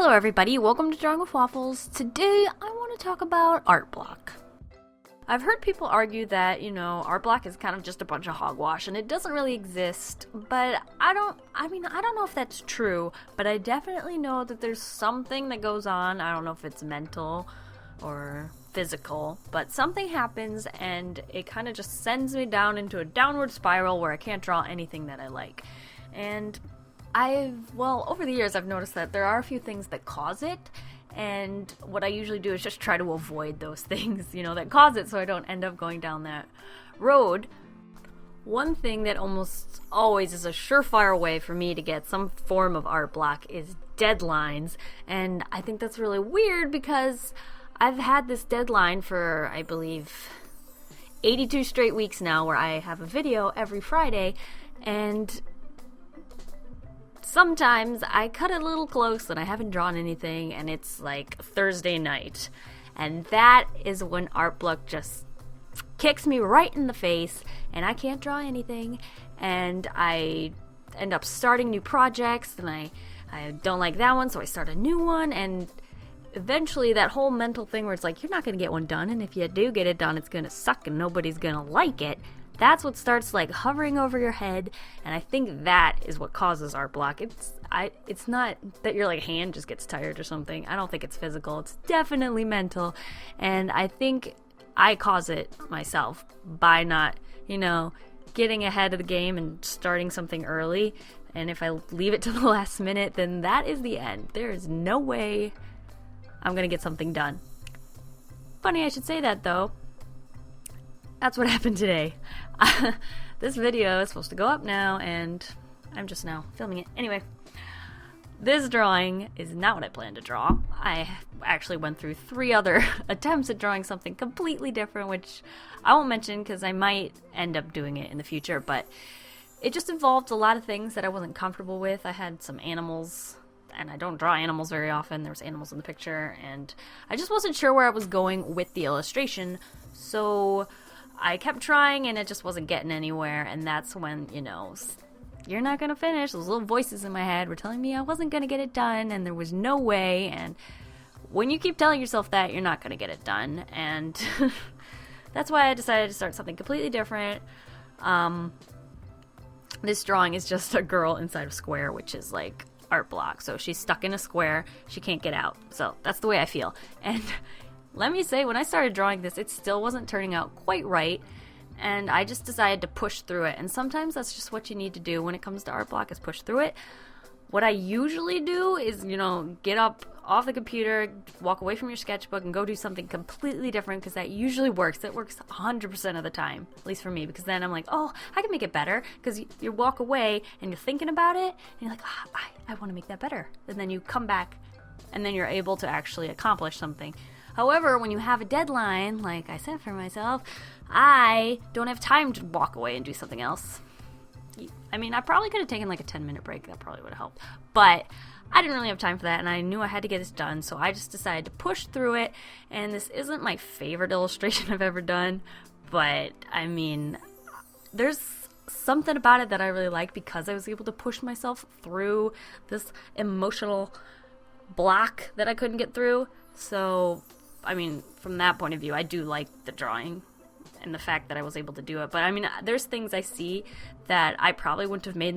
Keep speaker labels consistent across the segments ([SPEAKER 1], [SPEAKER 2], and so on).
[SPEAKER 1] Hello everybody, welcome to Drawing with Waffles. Today I want to talk about art block. I've heard people argue that, art block is kind of just a bunch of hogwash and it doesn't really exist, but I don't know if that's true, but I definitely know that there's something that goes on. I don't know if it's mental or physical, but something happens and it kind of just sends me down into a downward spiral where I can't draw anything that I like. And over the years I've noticed that there are a few things that cause it, and what I usually do is just try to avoid those things, that cause it, so I don't end up going down that road. One thing that almost always is a surefire way for me to get some form of art block is deadlines, and I think that's really weird because I've had this deadline for, I believe, 82 straight weeks now where I have a video every Friday, and sometimes I cut it a little close and I haven't drawn anything and it's like Thursday night. And that is when art block just kicks me right in the face and I can't draw anything. And I end up starting new projects and I don't like that one, so I start a new one. And eventually that whole mental thing where it's like, you're not going to get one done. And if you do get it done, it's going to suck and nobody's going to like it. That's what starts like hovering over your head, and I think that is what causes art block. It's not that your hand just gets tired or something. I don't think it's physical. It's definitely mental, and I think I cause it myself by not, getting ahead of the game and starting something early. And if I leave it to the last minute, then that is the end. There is no way I'm gonna get something done. Funny I should say that though. That's what happened today. This video is supposed to go up now, and I'm just now filming it. Anyway, this drawing is not what I planned to draw. I actually went through 3 other attempts at drawing something completely different, which I won't mention because I might end up doing it in the future, but it just involved a lot of things that I wasn't comfortable with. I had some animals, and I don't draw animals very often. There was animals in the picture, and I just wasn't sure where I was going with the illustration, so I kept trying and it just wasn't getting anywhere, and that's when, you're not gonna finish. Those little voices in my head were telling me I wasn't gonna get it done and there was no way, and when you keep telling yourself that, you're not gonna get it done, and that's why I decided to start something completely different. This drawing is just a girl inside a square, which is like art block, so she's stuck in a square, she can't get out, so that's the way I feel. And let me say, when I started drawing this, it still wasn't turning out quite right, and I just decided to push through it, and sometimes that's just what you need to do when it comes to art block, is push through it. What I usually do is, get up off the computer, walk away from your sketchbook, and go do something completely different, because that usually works. It works 100% of the time, at least for me, because then I'm like, oh, I can make it better, because you walk away, and you're thinking about it, and you're like, I want to make that better, and then you come back, and then you're able to actually accomplish something. However, when you have a deadline, like I said for myself, I don't have time to walk away and do something else. I probably could have taken like a 10-minute break. That probably would have helped. But I didn't really have time for that, and I knew I had to get this done, so I just decided to push through it. And this isn't my favorite illustration I've ever done, but there's something about it that I really like because I was able to push myself through this emotional block that I couldn't get through. So from that point of view, I do like the drawing and the fact that I was able to do it. But there's things I see that I probably wouldn't have made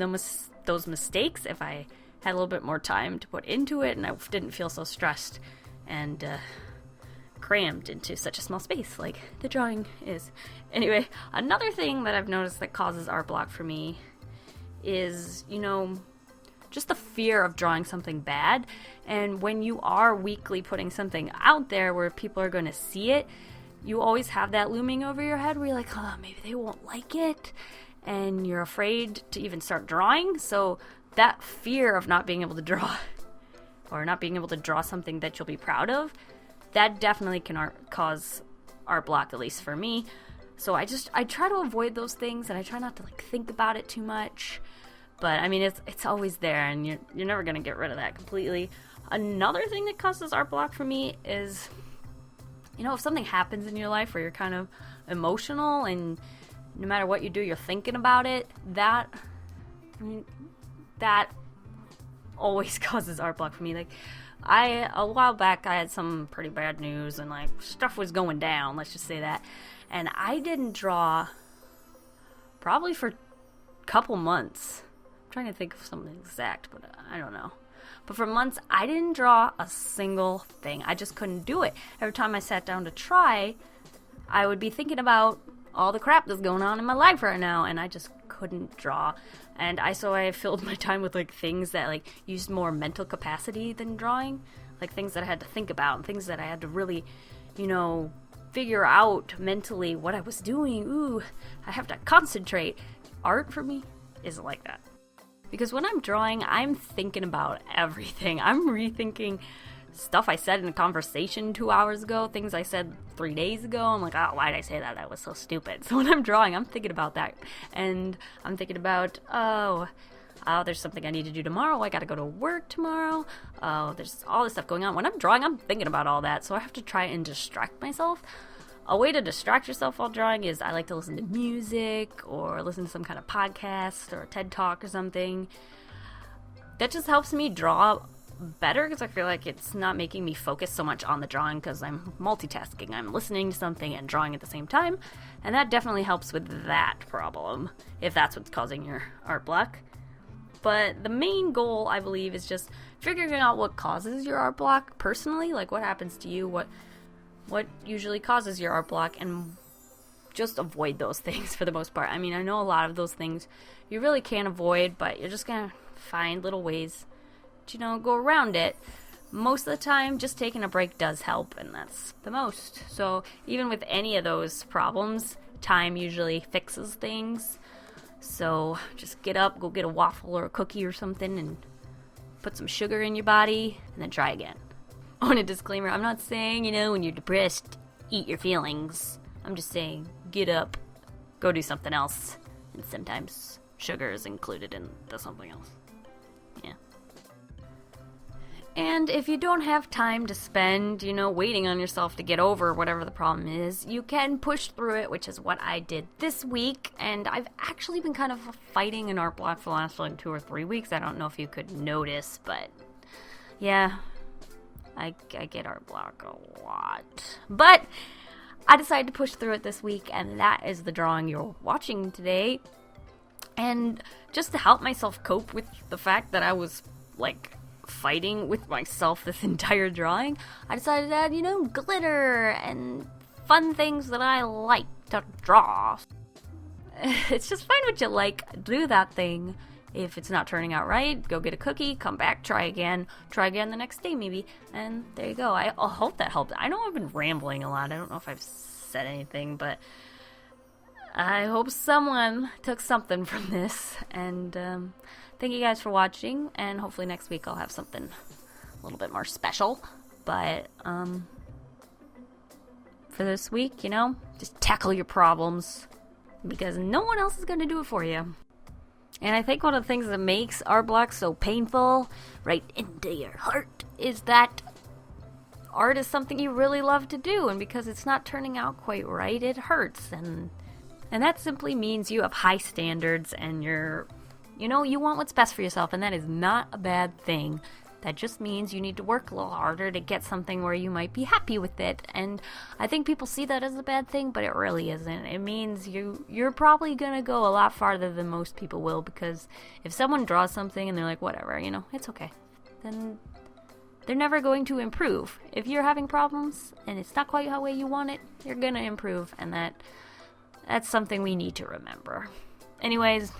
[SPEAKER 1] those mistakes if I had a little bit more time to put into it and I didn't feel so stressed and crammed into such a small space like the drawing is. Anyway, another thing that I've noticed that causes art block for me is, just the fear of drawing something bad. And when you are weekly putting something out there where people are going to see it, you always have that looming over your head where you're like, oh, maybe they won't like it, and you're afraid to even start drawing. So that fear of not being able to draw or not being able to draw something that you'll be proud of, that definitely can cause art block, at least for me. So I try to avoid those things, and I try not to think about it too much. But it's always there, and you're never gonna get rid of that completely. Another thing that causes art block for me is, if something happens in your life where you're kind of emotional, and no matter what you do, you're thinking about it. That always causes art block for me. a while back I had some pretty bad news and like stuff was going down, let's just say that. And I didn't draw probably for a couple months. I'm trying to think of something exact, but I don't know. But for months, I didn't draw a single thing. I just couldn't do it. Every time I sat down to try, I would be thinking about all the crap that's going on in my life right now, and I just couldn't draw. And so I filled my time with like things that like used more mental capacity than drawing, like things that I had to think about and things that I had to really, figure out mentally what I was doing. Ooh, I have to concentrate. Art for me isn't like that. Because when I'm drawing, I'm thinking about everything. I'm rethinking stuff I said in a conversation 2 hours ago, things I said 3 days ago. I'm like, oh, why did I say that? That was so stupid. So when I'm drawing, I'm thinking about that. And I'm thinking about, oh, there's something I need to do tomorrow. I got to go to work tomorrow. Oh, there's all this stuff going on. When I'm drawing, I'm thinking about all that. So I have to try and distract myself. A way to distract yourself while drawing is I like to listen to music or listen to some kind of podcast or a TED Talk or something. That just helps me draw better because I feel like it's not making me focus so much on the drawing because I'm multitasking. I'm listening to something and drawing at the same time, and that definitely helps with that problem if that's what's causing your art block. But the main goal, I believe, is just figuring out what causes your art block personally, like what happens to you, what usually causes your art block, and just avoid those things for the most part. I mean, I know a lot of those things you really can't avoid, but you're just gonna find little ways to, go around it. Most of the time, just taking a break does help, and that's the most. So even with any of those problems, time usually fixes things. So just get up, go get a waffle or a cookie or something, and put some sugar in your body, and then try again. On a disclaimer, I'm not saying, when you're depressed, eat your feelings. I'm just saying, get up, go do something else, and sometimes sugar is included in the something else. Yeah. And if you don't have time to spend, waiting on yourself to get over whatever the problem is, you can push through it, which is what I did this week. And I've actually been kind of fighting an art block for the last 2 or 3 weeks. I don't know if you could notice, but yeah, I get art block a lot. But I decided to push through it this week, and that is the drawing you're watching today. And just to help myself cope with the fact that I was, fighting with myself this entire drawing, I decided to add, glitter and fun things that I like to draw. It's just find what you like, do that thing. If it's not turning out right, go get a cookie, come back, try again the next day maybe, and there you go. I hope that helped. I know I've been rambling a lot. I don't know if I've said anything, but I hope someone took something from this, and thank you guys for watching, and hopefully next week I'll have something a little bit more special. But for this week, just tackle your problems, because no one else is going to do it for you. And I think one of the things that makes art blocks so painful, right into your heart, is that art is something you really love to do, and because it's not turning out quite right, it hurts. And that simply means you have high standards, and you want what's best for yourself, and that is not a bad thing. That just means you need to work a little harder to get something where you might be happy with it. And I think people see that as a bad thing, but it really isn't. It means you're probably gonna go a lot farther than most people will, because if someone draws something and they're like, whatever, it's okay, then they're never going to improve. If you're having problems and it's not quite the way you want it, you're gonna improve, and that's something we need to remember. Anyways,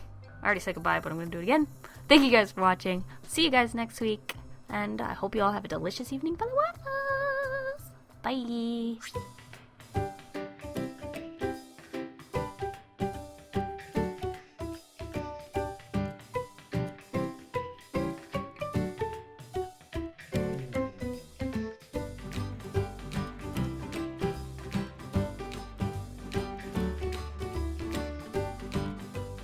[SPEAKER 1] I already said goodbye, but I'm gonna do it again. Thank you guys for watching. See you guys next week. And I hope you all have a delicious evening full of waffles. Bye.